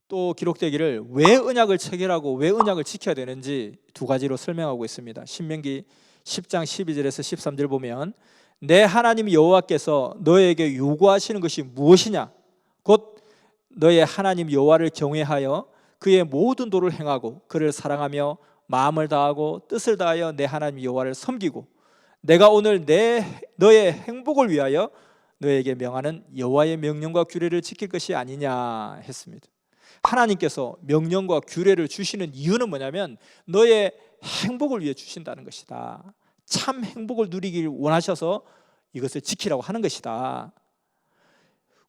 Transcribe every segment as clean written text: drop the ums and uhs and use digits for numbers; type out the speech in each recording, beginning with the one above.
또 기록되기를 왜 언약을 체결하고 왜 언약을 지켜야 되는지 두 가지로 설명하고 있습니다. 신명기 10장 12절에서 13절 보면 내 하나님 여호와께서 너에게 요구하시는 것이 무엇이냐? 곧 너의 하나님 여호와를 경외하여 그의 모든 도를 행하고 그를 사랑하며 마음을 다하고 뜻을 다하여 내 하나님 여호와를 섬기고 내가 오늘 너의 행복을 위하여 너에게 명하는 여호와의 명령과 규례를 지킬 것이 아니냐 했습니다. 하나님께서 명령과 규례를 주시는 이유는 뭐냐면 너의 행복을 위해 주신다는 것이다. 참 행복을 누리길 원하셔서 이것을 지키라고 하는 것이다.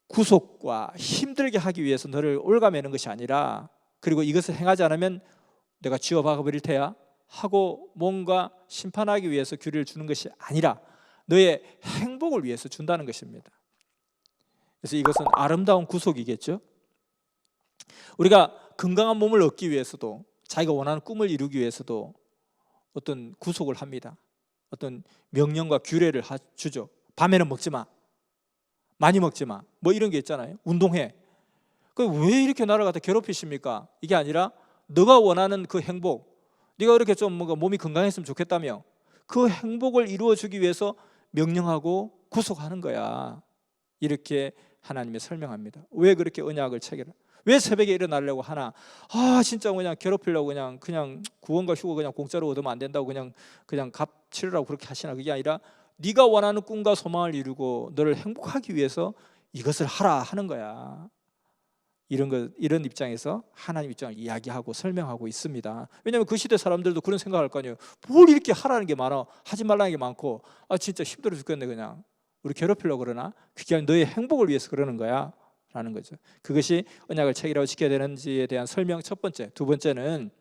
구속과 힘들게 하기 위해서 너를 올가매는 것이 아니라, 그리고 이것을 행하지 않으면 내가 쥐어박아 버릴 테야 하고 뭔가 심판하기 위해서 규례를 주는 것이 아니라 너의 행복을 위해서 준다는 것입니다. 그래서 이것은 아름다운 구속이겠죠. 우리가 건강한 몸을 얻기 위해서도, 자기가 원하는 꿈을 이루기 위해서도 어떤 구속을 합니다. 어떤 명령과 규례를 주죠. 밤에는 먹지 마, 많이 먹지 마, 뭐 이런 게 있잖아요. 운동해. 왜 이렇게 나를 갖다 괴롭히십니까? 이게 아니라 너가 원하는 그 행복, 네가 이렇게 좀 뭔가 몸이 건강했으면 좋겠다며 그 행복을 이루어주기 위해서 명령하고 구속하는 거야. 이렇게 하나님이 설명합니다. 왜 그렇게 언약을 체결해? 왜 새벽에 일어나려고 하나? 진짜 그냥 괴롭히려고 그냥 구원과 휴거 그냥 공짜로 얻으면 안 된다고 그냥 값 치르라고 그렇게 하시나? 그게 아니라 네가 원하는 꿈과 소망을 이루고 너를 행복하기 위해서 이것을 하라 하는 거야. 이런 입장에서 하나님 입장을 이야기하고 설명하고 있습니다. 왜냐하면 그 시대 사람들도 그런 생각할 거 아니에요. 뭘 이렇게 하라는 게 많아, 하지 말라는 게 많고, 진짜 힘들어 죽겠네, 그냥 우리 괴롭히려고 그러나? 그게 아니라 너의 행복을 위해서 그러는 거야 라는 거죠. 그것이 언약을 체결하고 지켜야 되는지에 대한 설명 첫 번째. 두 번째는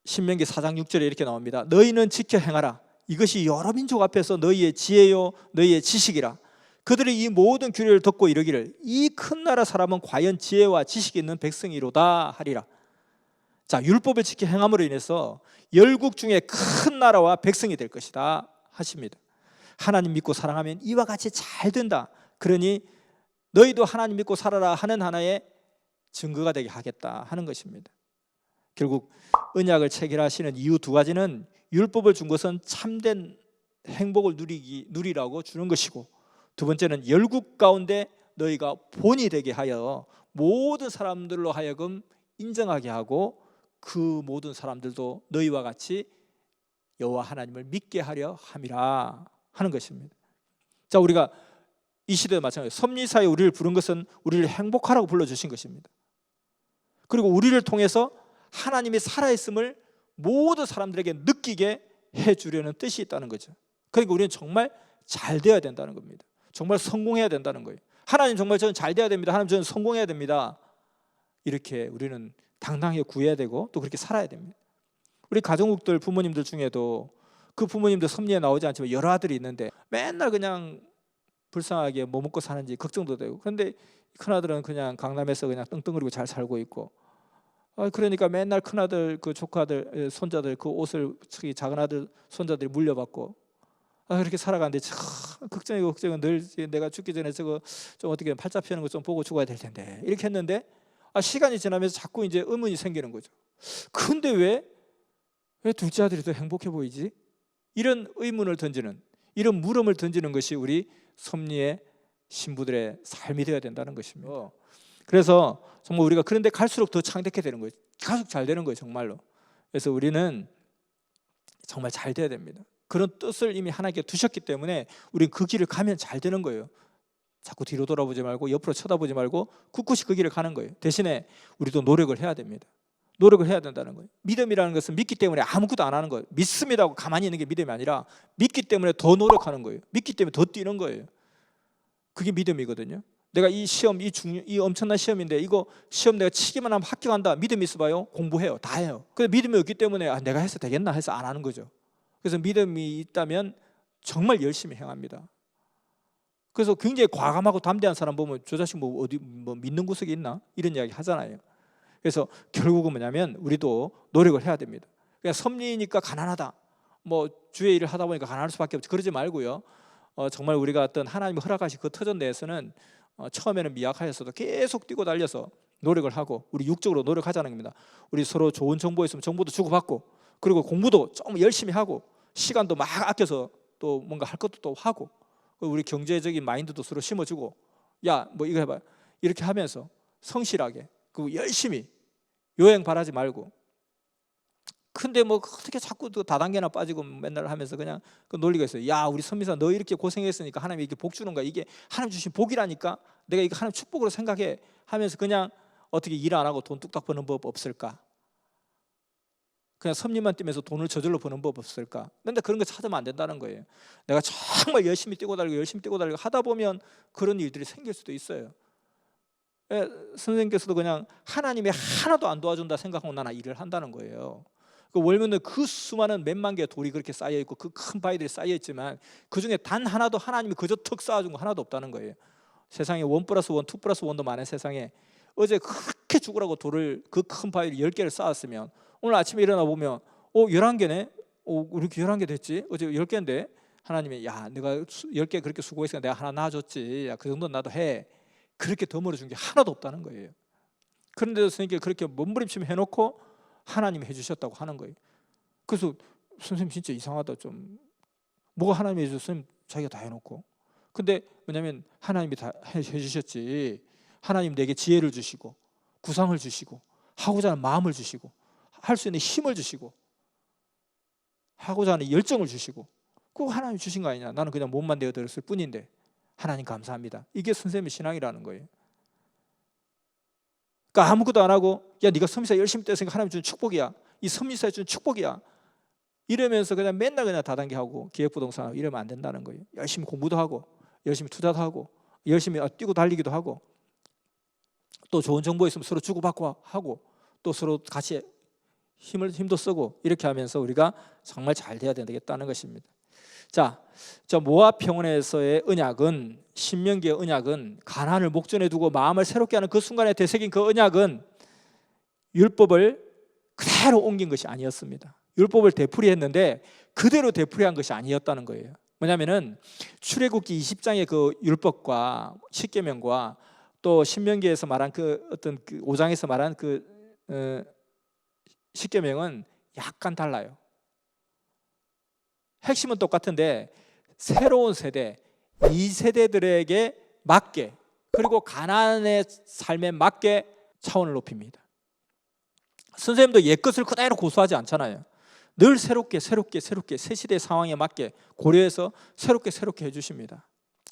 신명기 4장 6절에 이렇게 나옵니다. 너희는 지켜 행하라. 이것이 여러 민족 앞에서 너희의 지혜요 너희의 지식이라. 그들이 이 모든 규례를 듣고 이르기를 이 큰 나라 사람은 과연 지혜와 지식이 있는 백성이로다 하리라. 자, 율법을 지켜 행함으로 인해서 열국 중에 큰 나라와 백성이 될 것이다 하십니다. 하나님 믿고 사랑하면 이와 같이 잘 된다. 그러니 너희도 하나님 믿고 살아라 하는 하나의 증거가 되게 하겠다 하는 것입니다. 결국 언약을 체결하시는 이유 두 가지는 율법을 준 것은 참된 행복을 누리라고 주는 것이고, 두 번째는 열국 가운데 너희가 본이 되게 하여 모든 사람들로 하여금 인정하게 하고 그 모든 사람들도 너희와 같이 여호와 하나님을 믿게 하려 함이라 하는 것입니다. 자, 우리가 이 시대에 마찬가지로 섭리사에 우리를 부른 것은 우리를 행복하라고 불러주신 것입니다. 그리고 우리를 통해서 하나님이 살아있음을 모든 사람들에게 느끼게 해주려는 뜻이 있다는 거죠. 그러니까 우리는 정말 잘 되어야 된다는 겁니다. 정말 성공해야 된다는 거예요. 하나님 정말 저는 잘 돼야 됩니다. 하나님 저는 성공해야 됩니다. 이렇게 우리는 당당하게 구해야 되고 또 그렇게 살아야 됩니다. 우리 가정국들 부모님들 중에도 그 부모님들 섭리에 나오지 않지만 여러 아들이 있는데 맨날 그냥 불쌍하게 뭐 먹고 사는지 걱정도 되고, 그런데 큰아들은 그냥 강남에서 그냥 떵떵거리고 잘 살고 있고, 그러니까 맨날 큰아들 그 조카들 손자들 그 옷을 특히 작은아들 손자들이 물려받고 그렇게 살아가는데 참 걱정이고 걱정은 늘 내가 죽기 전에 저거 좀 어떻게 팔자 피우는 거 좀 보고 죽어야 될 텐데 이렇게 했는데 시간이 지나면서 자꾸 이제 의문이 생기는 거죠. 근데 왜 둘째 아들이 더 행복해 보이지? 이런 의문을 던지는, 이런 물음을 던지는 것이 우리 섭리의 신부들의 삶이 되어야 된다는 것입니다. 그래서 정말 우리가 그런데 갈수록 더 창대하게 되는 거예요. 계속 잘 되는 거예요, 정말로. 그래서 우리는 정말 잘 돼야 됩니다. 그런 뜻을 이미 하나님께 두셨기 때문에 우리는 그 길을 가면 잘 되는 거예요. 자꾸 뒤로 돌아보지 말고 옆으로 쳐다보지 말고 굳굳이 그 길을 가는 거예요. 대신에 우리도 노력을 해야 됩니다. 노력을 해야 된다는 거예요. 믿음이라는 것은 믿기 때문에 아무것도 안 하는 거예요. 믿습니다 하고 가만히 있는 게 믿음이 아니라 믿기 때문에 더 노력하는 거예요. 믿기 때문에 더 뛰는 거예요. 그게 믿음이거든요. 내가 이 시험, 이 엄청난 시험인데 이거 시험 내가 치기만 하면 합격한다. 믿음이 있어봐요. 공부해요. 다 해요. 근데 믿음이 없기 때문에 내가 해서 되겠나 해서 안 하는 거죠. 그래서 믿음이 있다면 정말 열심히 행합니다. 그래서 굉장히 과감하고 담대한 사람 보면 저 자식 뭐 어디 뭐 믿는 구석이 있나? 이런 이야기 하잖아요. 그래서 결국은 뭐냐면 우리도 노력을 해야 됩니다. 그냥 섭리니까 가난하다, 뭐 주의 일을 하다 보니까 가난할 수밖에 없지, 그러지 말고요. 정말 우리가 어떤 하나님이 허락하신 그 터전 내에서는 처음에는 미약하였어도 계속 뛰고 달려서 노력을 하고 우리 육적으로 노력하자는 겁니다. 우리 서로 좋은 정보 있으면 정보도 주고받고, 그리고 공부도 좀 열심히 하고, 시간도 막 아껴서 또 뭔가 할 것도 또 하고, 우리 경제적인 마인드도 서로 심어주고, 야 뭐 이거 해봐, 이렇게 하면서 성실하게, 그리고 열심히, 요행 바라지 말고. 근데 뭐 어떻게 자꾸 또 다단계나 빠지고 맨날 하면서 그냥 그 논리가 있어요. 야 우리 선미사 너 이렇게 고생했으니까 하나님이 이렇게 복 주는 거야. 이게 하나님 주신 복이라니까. 내가 이거 하나님 축복으로 생각해 하면서 그냥 어떻게 일 안 하고 돈 뚝딱 버는 법 없을까? 그냥 섭리만 뛰면서 돈을 저절로 버는 법 없을까? 근데 그런 거 찾으면 안 된다는 거예요. 내가 정말 열심히 뛰고 달리고 열심히 뛰고 달리고 하다 보면 그런 일들이 생길 수도 있어요. 선생님께서도 그냥 하나님이 하나도 안 도와준다 생각하고 나는 일을 한다는 거예요. 그 월면은 그 수많은 몇만 개의 돌이 그렇게 쌓여 있고 그 큰 바위들이 쌓여 있지만 그 중에 단 하나도 하나님이 그저 턱 쌓아준 거 하나도 없다는 거예요. 세상에 1+1, 2+1도 많은 세상에 어제 그렇게 죽으라고 돌을, 그 큰 바위를 10개를 쌓았으면 오늘 아침에 일어나 보면 11개네? 이렇게 11개 됐지? 어제 10개인데 하나님이 야 내가 10개 그렇게 수고했으니까 내가 하나 놔줬지. 야, 그 정도는 나도 해. 그렇게 더 준 게 하나도 없다는 거예요. 그런데도 선생님께 그렇게 몸부림침 해놓고 하나님이 해주셨다고 하는 거예요. 그래서 선생님 진짜 이상하다, 좀 뭐가 하나님이 해줬으면 자기가 다 해놓고. 근데 왜냐하면 하나님이 다 해주셨지. 하나님 내게 지혜를 주시고 구상을 주시고 하고자 하는 마음을 주시고 할 수 있는 힘을 주시고 하고자 하는 열정을 주시고, 그거 하나님이 주신 거 아니냐. 나는 그냥 몸만 내어드렸을 뿐인데 하나님 감사합니다. 이게 선생님의 신앙이라는 거예요. 그러니까 아무것도 안 하고 야 네가 선미사 열심히 떼으니까 하나님 준 축복이야, 이 선미사에 준 축복이야, 이러면서 그냥 맨날 그냥 다단계 하고 기획부동산 하고 이러면 안 된다는 거예요. 열심히 공부도 하고 열심히 투자도 하고 열심히 뛰고 달리기도 하고, 또 좋은 정보 있으면 서로 주고받고 하고, 또 서로 같이 힘도 쓰고, 이렇게 하면서 우리가 정말 잘 돼야 되겠다는 것입니다. 자, 저 모압 평원에서의 언약은, 신명기의 언약은 가나안을 목전에 두고 마음을 새롭게 하는 그 순간에 되새긴 그 언약은 율법을 그대로 옮긴 것이 아니었습니다. 율법을 되풀이했는데 그대로 되풀이한 것이 아니었다는 거예요. 뭐냐면은 출애굽기 20장의 그 율법과 십계명과 또 신명기에서 말한 그 어떤 그 5장에서 말한 그 십계명은 약간 달라요. 핵심은 똑같은데 새로운 세대, 이 세대들에게 맞게, 그리고 가나안의 삶에 맞게 차원을 높입니다. 선생님도 옛것을 그대로 고수하지 않잖아요. 늘 새롭게 새 시대 상황에 맞게 고려해서 새롭게 해주십니다.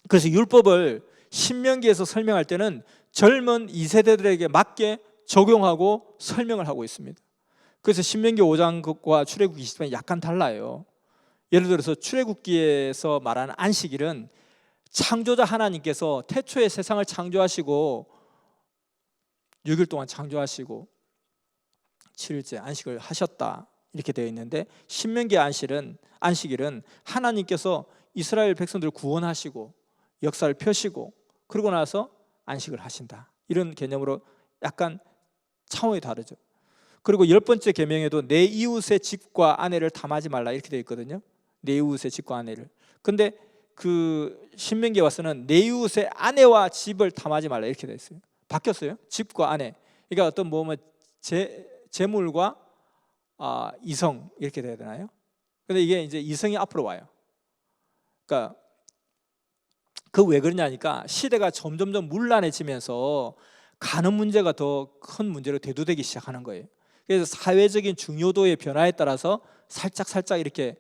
그래서 율법을 신명기에서 설명할 때는 젊은 2세대들에게 맞게 적용하고 설명을 하고 있습니다. 그래서 신명기 5장과 출애굽기 20장이 약간 달라요. 예를 들어서 출애굽기에서 말하는 안식일은 창조자 하나님께서 태초에 세상을 창조하시고 6일 동안 창조하시고 7일째 안식을 하셨다, 이렇게 되어 있는데, 신명기 안식일은 하나님께서 이스라엘 백성들을 구원하시고 역사를 펴시고 그러고 나서 안식을 하신다, 이런 개념으로 약간 차원이 다르죠. 그리고 10번째 계명에도 내 이웃의 집과 아내를 탐하지 말라, 이렇게 되어 있거든요. 내 이웃의 집과 아내를. 근데 그 신명기에 와서는 내 이웃의 아내와 집을 탐하지 말라, 이렇게 되어 있어요. 바뀌었어요. 집과 아내. 그러니까 어떤 뭐 재물과 이성, 이렇게 돼야 되나요? 근데 이게 이제 이성이 앞으로 와요. 그러니까 그 왜 그러냐니까 시대가 점점점 문란해지면서 가는 문제가 더 큰 문제로 대두되기 시작하는 거예요. 그래서 사회적인 중요도의 변화에 따라서 살짝 이렇게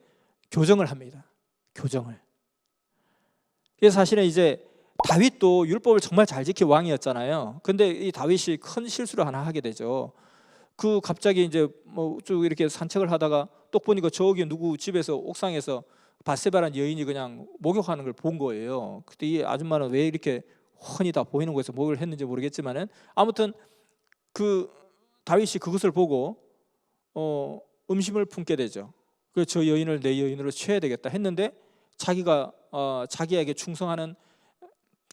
교정을 합니다. 교정을. 그래서 사실은 이제 다윗도 율법을 정말 잘 지킨 왕이었잖아요. 근데 이 다윗이 큰 실수를 하나 하게 되죠. 그 갑자기 이제 뭐 쭉 이렇게 산책을 하다가 똑 보니까 저기 누구 집에서 옥상에서 밧세바라는 여인이 그냥 목욕하는 걸 본 거예요. 그때 이 아줌마는 왜 이렇게 훤히 다 보이는 곳에서 목욕을 했는지 모르겠지만은 아무튼 그 다윗이 그것을 보고 음심을 품게 되죠. 그래서 저 여인을 내 여인으로 취해야 되겠다 했는데 자기가 자기에게 충성하는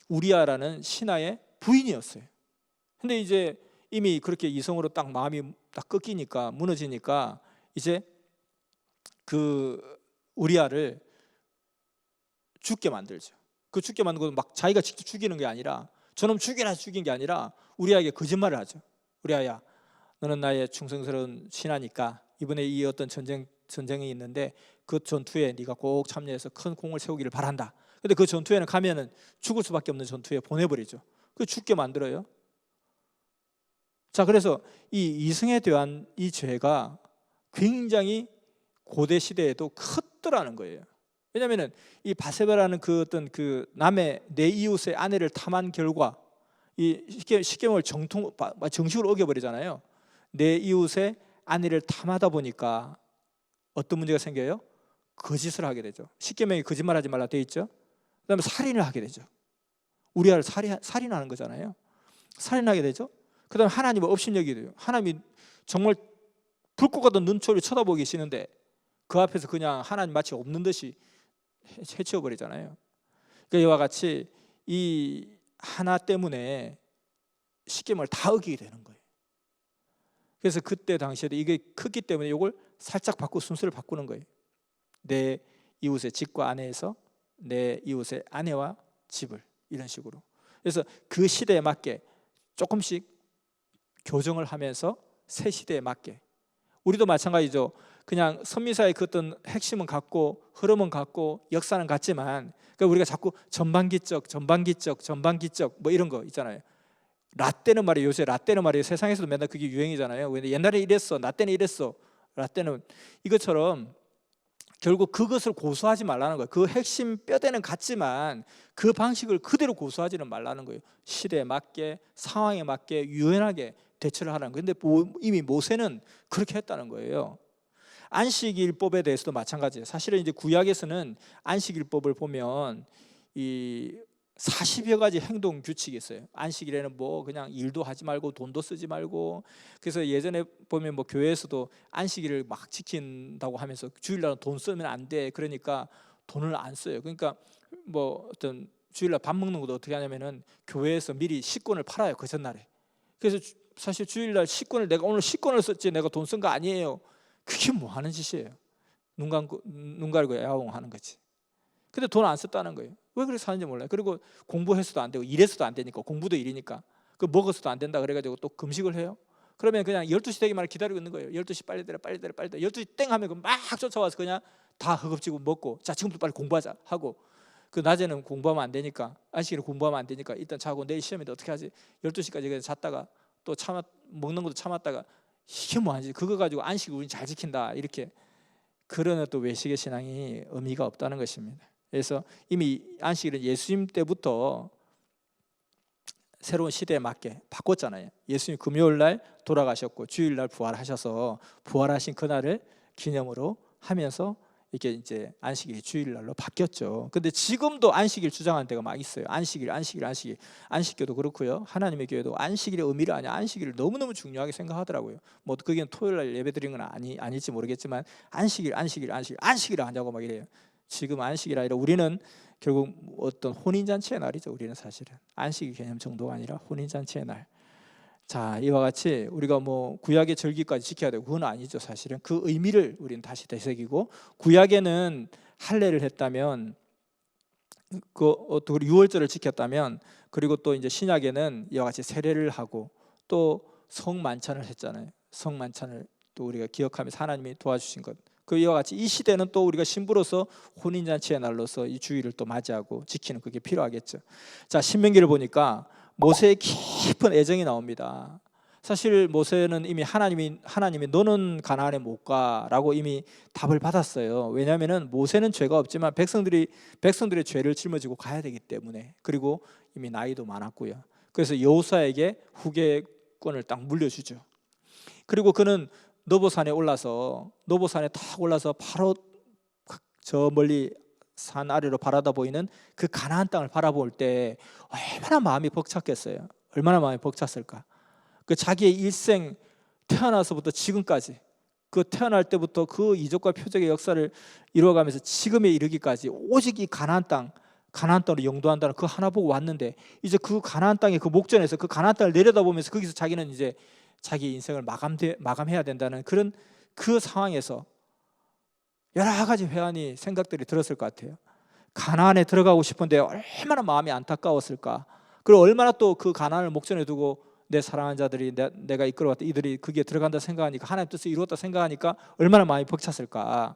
우리아라는 신하의 부인이었어요. 근데 이제 이미 그렇게 이성으로 딱 마음이 딱 꺾이니까, 무너지니까 이제 그 우리아를 죽게 만들죠. 그 죽게 만든 건 막 자기가 직접 죽이는 게 아니라, 저놈 죽이라 죽인 게 아니라 우리아에게 거짓말을 하죠. 우리아야, 너는 나의 충성스러운 신하니까 이번에 이 어떤 전쟁이 있는데 그 전투에 네가 꼭 참여해서 큰 공을 세우기를 바란다. 근데 그 전투에는 가면은 죽을 수밖에 없는 전투에 보내버리죠. 그 죽게 만들어요. 자, 그래서 이 이승에 대한 이 죄가 굉장히 고대 시대에도 컸더라는 거예요. 왜냐하면은 이 바세바라는 그 어떤 그 남의 내 이웃의 아내를 탐한 결과 이 쉽게 말해 정식으로 어겨버리잖아요. 내 이웃의 아내를 탐하다 보니까 어떤 문제가 생겨요? 거짓을 하게 되죠. 십계명에 거짓말하지 말라 돼 있죠. 그다음에 살인을 하게 되죠. 우리아를 살인하는 거잖아요. 살인하게 되죠. 그다음에 하나님을 업신여기게 돼요. 하나님이 정말 불꽃 같은 눈초리 쳐다보고 계시는데 그 앞에서 그냥 하나님 마치 없는 듯이 해치워버리잖아요. 그러니까 이와 같이 이 하나 때문에 십계명을 다 어기게 되는 거예요. 그래서 그때 당시에도 이게 크기 때문에 이걸 살짝 순서를 바꾸는 거예요. 내 이웃의 집과 아내에서 내 이웃의 아내와 집을, 이런 식으로. 그래서 그 시대에 맞게 조금씩 교정을 하면서 새 시대에 맞게. 우리도 마찬가지죠. 그냥 선미사의 그 어떤 핵심은 같고 흐름은 같고 역사는 같지만, 그러니까 우리가 자꾸 전반기적 뭐 이런 거 있잖아요. 라떼는 말이에요. 요새 라떼는 말이에요. 세상에서도 맨날 그게 유행이잖아요. 옛날에 이랬어, 나 때는 이랬어. 라떼는 이것처럼 결국 그것을 고수하지 말라는 거예요. 그 핵심 뼈대는 같지만 그 방식을 그대로 고수하지는 말라는 거예요. 시대에 맞게, 상황에 맞게 유연하게 대처를 하라는 거예요. 근데 이미 모세는 그렇게 했다는 거예요. 안식일법에 대해서도 마찬가지예요. 사실은 이제 구약에서는 안식일법을 보면 이 40여 가지 행동 규칙이 있어요. 안식일에는 뭐 그냥 일도 하지 말고 돈도 쓰지 말고. 그래서 예전에 보면 뭐 교회에서도 안식일을 막 지킨다고 하면서 주일날은 돈 쓰면 안 돼. 그러니까 돈을 안 써요. 그러니까 뭐 어떤 주일날 밥 먹는 것도 어떻게 하냐면은 교회에서 미리 식권을 팔아요. 그 전날에. 그래서 사실 주일날 식권을 내가 오늘 식권을 썼지 내가 돈 쓴 거 아니에요. 그게 뭐 하는 짓이에요. 눈 가리고 야옹하는 거지. 근데 돈 안 썼다는 거예요. 왜 그렇게 사는지 몰라요. 그리고 공부해서도 안 되고 일해서도 안 되니까, 공부도 일이니까 그 먹어서도 안 된다 그래가지고 또 금식을 해요. 그러면 그냥 12시 되기만 기다리고 있는 거예요. 12시 빨리 되라 12시 땡 하면 막 쫓아와서 그냥 다 허겁지겁 먹고, 자 지금부터 빨리 공부하자 하고, 그 낮에는 공부하면 안 되니까, 안식일에 공부하면 안 되니까 일단 자고 내일 시험인데 어떻게 하지? 12시까지 그냥 잤다가 또 먹는 것도 참았다가 이게 뭐하지? 그거 가지고 안식을 우린 잘 지킨다 이렇게. 그런 또 외식의 신앙이 의미가 없다는 것입니다. 그래서 이미 안식일은 예수님 때부터 새로운 시대에 맞게 바꿨잖아요. 예수님 금요일 날 돌아가셨고 주일 날 부활하셔서 부활하신 그날을 기념으로 하면서 이렇게 이제 안식일이 주일 날로 바뀌었죠. 근데 지금도 안식일 주장하는 데가 막 있어요. 안식교도 그렇고요. 하나님의 교회도 안식일의 의미를 아냐, 안식일을 너무너무 중요하게 생각하더라고요. 뭐 그게 토요일 날 예배 드리는 건 아닐지 모르겠지만 안식일을 하냐고 막 이래요. 지금 안식일 아니라 우리는 결국 어떤 혼인잔치의 날이죠. 우리는 사실은 안식일 개념 정도가 아니라 혼인잔치의 날. 자, 이와 같이 우리가 뭐 구약의 절기까지 지켜야 되고 그건 아니죠. 사실은 그 의미를 우리는 다시 되새기고, 구약에는 할례를 했다면 또 유월절을 지켰다면, 그리고 또 이제 신약에는 이와 같이 세례를 하고 또 성만찬을 했잖아요. 성만찬을 또 우리가 기억하면서 하나님이 도와주신 것. 그 이와 같이 이 시대는 또 우리가 신부로서 혼인잔치의 날로서 이 주일을 또 맞이하고 지키는 그게 필요하겠죠. 자, 신명기를 보니까 모세의 깊은 애정이 나옵니다. 사실 모세는 이미 하나님이 너는 가나안에 못 가라고 이미 답을 받았어요. 왜냐하면 모세는 죄가 없지만 백성들의 죄를 짊어지고 가야 되기 때문에, 그리고 이미 나이도 많았고요. 그래서 여호수아에게 후계권을 딱 물려주죠. 그리고 그는 노보산에 탁 올라서 바로 저 멀리 산 아래로 바라다 보이는 그 가나안 땅을 바라볼 때 얼마나 마음이 벅찼겠어요. 얼마나 마음이 벅찼을까. 그 자기의 일생 태어나서부터 지금까지, 그 태어날 때부터 그 이적과 표적의 역사를 이루어가면서 지금에 이르기까지 오직 이 가나안 땅으로 영도한다는 그 하나 보고 왔는데, 이제 그 가나안 땅의 그 목전에서 그 가나안 땅을 내려다보면서 거기서 자기는 이제 자기 인생을 마감해야 된다는 그런 그 상황에서 여러 가지 회한이 생각들이 들었을 것 같아요. 가나안에 들어가고 싶은데 얼마나 마음이 안타까웠을까. 그리고 얼마나 또 그 가나안을 목전에 두고 내 사랑하는 자들이 내가 이끌어왔다 이들이 거기에 들어간다 생각하니까, 하나님 뜻을 이루었다 생각하니까 얼마나 마음이 벅찼을까.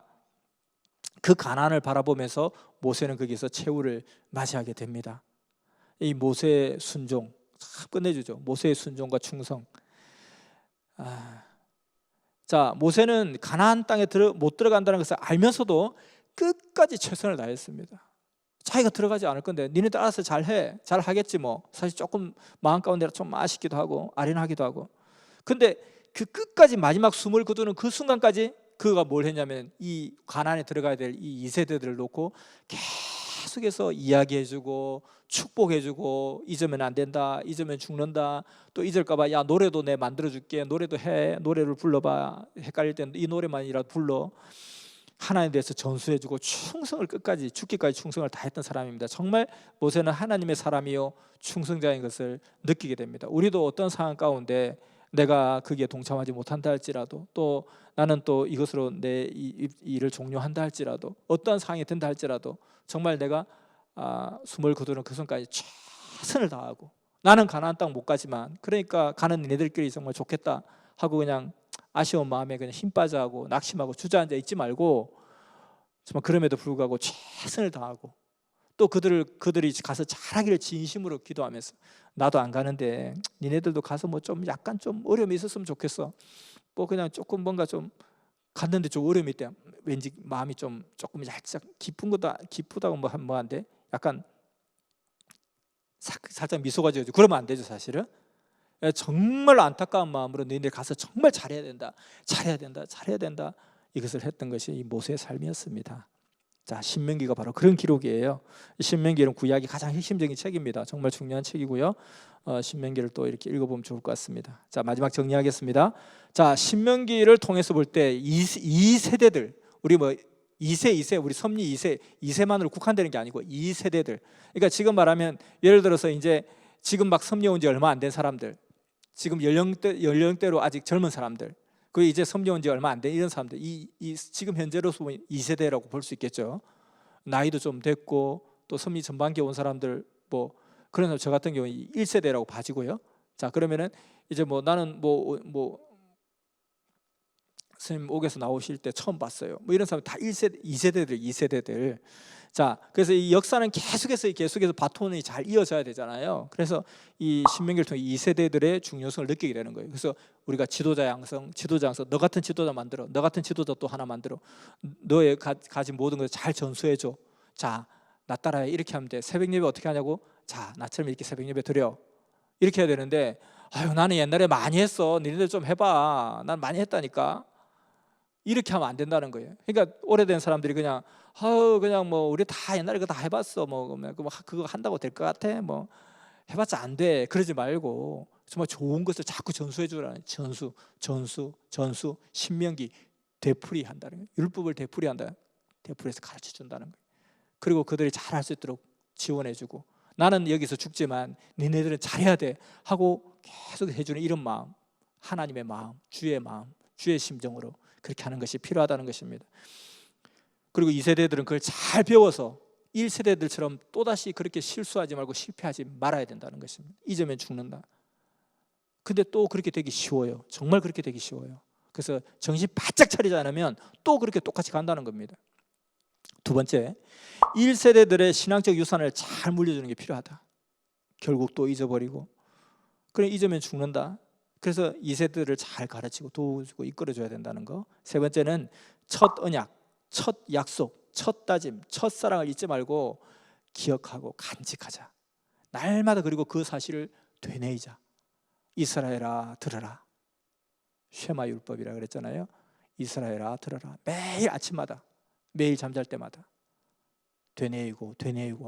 그 가나안을 바라보면서 모세는 거기서 최후를 맞이하게 됩니다. 이 모세의 순종 참 끝내주죠. 모세의 순종과 충성. 자, 모세는 가나안 땅에 못 들어간다는 것을 알면서도 끝까지 최선을 다했습니다. 자기가 들어가지 않을 건데 니네들 알아서 잘해, 잘하겠지 뭐. 사실 조금 마음 가운데 좀 아쉽기도 하고 아련하기도 하고. 근데 그 끝까지 마지막 숨을 거두는 그 순간까지 그가 뭘 했냐면 이 가나안에 들어가야 될 이 2세대들을 놓고 계속해서 이야기해주고 축복해주고, 잊으면 안 된다, 잊으면 죽는다, 또 잊을까봐 야 노래도 내 만들어줄게, 노래도 해, 노래를 불러봐, 헷갈릴 때는 이 노래만이라도 불러. 하나님에 대해서 전수해주고 충성을 끝까지 죽기까지 충성을 다했던 사람입니다. 정말 모세는 하나님의 사람이요 충성자인 것을 느끼게 됩니다. 우리도 어떤 상황 가운데 내가 거기에 동참하지 못한다 할지라도, 또 나는 또 이것으로 내 일을 종료한다 할지라도, 어떠한 상황이 된다 할지라도 정말 내가 숨을 거두는 그 순간까지 최선을 다하고, 나는 가나안 땅 못 가지만 그러니까 가는 니네들끼리 정말 좋겠다 하고 그냥 아쉬운 마음에 그냥 힘 빠져하고 낙심하고 주저앉아 있지 말고, 정말 그럼에도 불구하고 최선을 다하고, 또 그들이 가서 잘하기를 진심으로 기도하면서, 나도 안 가는데 니네들도 가서 뭐 좀 약간 좀 어려움이 있었으면 좋겠어, 뭐 그냥 조금 뭔가 좀 갔는데 좀 어려움이 있대, 왠지 마음이 좀 조금 살짝 기쁘다고 뭐 한데 약간 살짝 미소가 지어지고 그러면 안 되죠. 사실은 정말 안타까운 마음으로 너희들 가서 정말 잘해야 된다, 잘해야 된다, 잘해야 된다, 이것을 했던 것이 이 모세의 삶이었습니다. 자, 신명기가 바로 그런 기록이에요. 신명기는 구약이 가장 핵심적인 책입니다. 정말 중요한 책이고요. 신명기를 또 이렇게 읽어보면 좋을 것 같습니다. 자, 마지막 정리하겠습니다. 자, 신명기를 통해서 볼 때 이 세대들, 우리 뭐 2세, 우리 섭리 2세만으로 국한되는 게 아니고 2세대들. 그러니까 지금 말하면 예를 들어서 이제 지금 막 섭리 온 지 얼마 안 된 사람들, 지금 연령대로 아직 젊은 사람들, 그 이제 섭리 온 지 얼마 안 된 이런 사람들, 지금 현재로서 보면 2세대라고 볼 수 있겠죠. 나이도 좀 됐고 또 섭리 전반기에 온 사람들, 뭐 그런 저 같은 경우는 1세대라고 봐지고요. 자, 그러면은 이제 뭐 나는 뭐 스님 옥에서 나오실 때 처음 봤어요, 뭐 이런 사람 다 1세대, 2세대들. 자, 그래서 이 역사는 계속해서 바톤이 잘 이어져야 되잖아요. 그래서 이 신명기를 통해 2세대들의 중요성을 느끼게 되는 거예요. 그래서 우리가 지도자 양성, 너 같은 지도자 만들어, 너 같은 지도자 또 하나 만들어, 너의 가진 모든 것을 잘 전수해줘. 자, 나 따라해, 이렇게 하면 돼. 새벽 예배 어떻게 하냐고? 자, 나처럼 이렇게 새벽 예배 드려, 이렇게 해야 되는데, 아유 나는 옛날에 많이 했어, 니네들 좀 해봐, 난 많이 했다니까, 이렇게 하면 안 된다는 거예요. 그러니까 오래된 사람들이 그냥 뭐 우리 다 옛날에 그거 다 해봤어, 뭐 그거 한다고 될 것 같아, 뭐 해봤자 안 돼, 그러지 말고 정말 좋은 것을 자꾸 전수해 주라는, 전수. 신명기 되풀이한다는 거예요. 율법을 되풀이한다, 되풀이해서 가르쳐 준다는 거예요. 그리고 그들이 잘할 수 있도록 지원해주고, 나는 여기서 죽지만 니네들은 잘해야 돼 하고 계속 해주는 이런 마음, 하나님의 마음, 주의 심정으로 그렇게 하는 것이 필요하다는 것입니다. 그리고 2세대들은 그걸 잘 배워서 1세대들처럼 또다시 그렇게 실수하지 말고 실패하지 말아야 된다는 것입니다. 잊으면 죽는다. 근데 또 그렇게 되기 쉬워요. 정말 그렇게 되기 쉬워요. 그래서 정신 바짝 차리지 않으면 또 그렇게 똑같이 간다는 겁니다. 두 번째, 1세대들의 신앙적 유산을 잘 물려주는 게 필요하다. 결국 또 잊어버리고, 그래 잊으면 죽는다. 그래서 2세대들을 잘 가르치고 도와주고 이끌어줘야 된다는 거. 세 번째는 첫 언약, 첫 약속, 첫 다짐, 첫 사랑을 잊지 말고 기억하고 간직하자. 날마다. 그리고 그 사실을 되뇌이자. 이스라엘아 들으라, 쉐마 율법이라 그랬잖아요. 이스라엘아 들으라. 매일 아침마다, 매일 잠잘 때마다 되뇌이고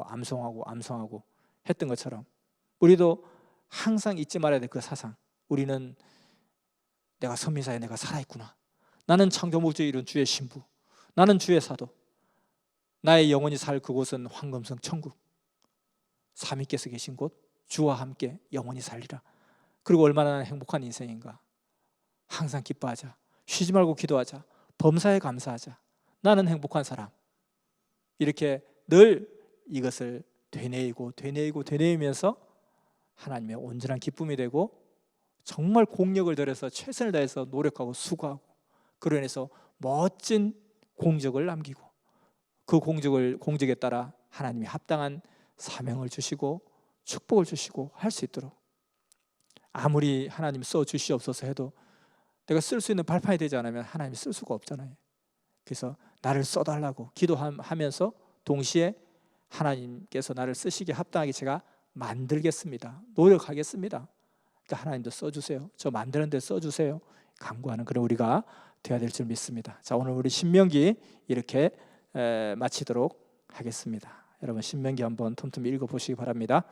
암송하고 했던 것처럼 우리도 항상 잊지 말아야 될 그 사상, 우리는 내가 선민사에 내가 살아있구나, 나는 창조 목적에 이룬 주의 신부, 나는 주의 사도, 나의 영혼이 살 그곳은 황금성 천국, 삼위께서 계신 곳, 주와 함께 영원히 살리라. 그리고 얼마나 행복한 인생인가. 항상 기뻐하자, 쉬지 말고 기도하자, 범사에 감사하자, 나는 행복한 사람. 이렇게 늘 이것을 되뇌이면서 하나님의 온전한 기쁨이 되고 정말 공력을 들여서 최선을 다해서 노력하고 수고하고 그로 인해서 멋진 공적을 남기고 그 공적에 따라 하나님이 합당한 사명을 주시고 축복을 주시고 할 수 있도록, 아무리 하나님 써 주시옵소서 해도 내가 쓸 수 있는 발판이 되지 않으면 하나님이 쓸 수가 없잖아요. 그래서 나를 써달라고 기도하면서 동시에 하나님께서 나를 쓰시기에 합당하게 제가 만들겠습니다, 노력하겠습니다, 그러니까 하나님도 써주세요, 저 만드는 데 써주세요 간구하는 그런 우리가 되어야 될 줄 믿습니다. 자, 오늘 우리 신명기 이렇게 마치도록 하겠습니다. 여러분 신명기 한번 틈틈이 읽어보시기 바랍니다.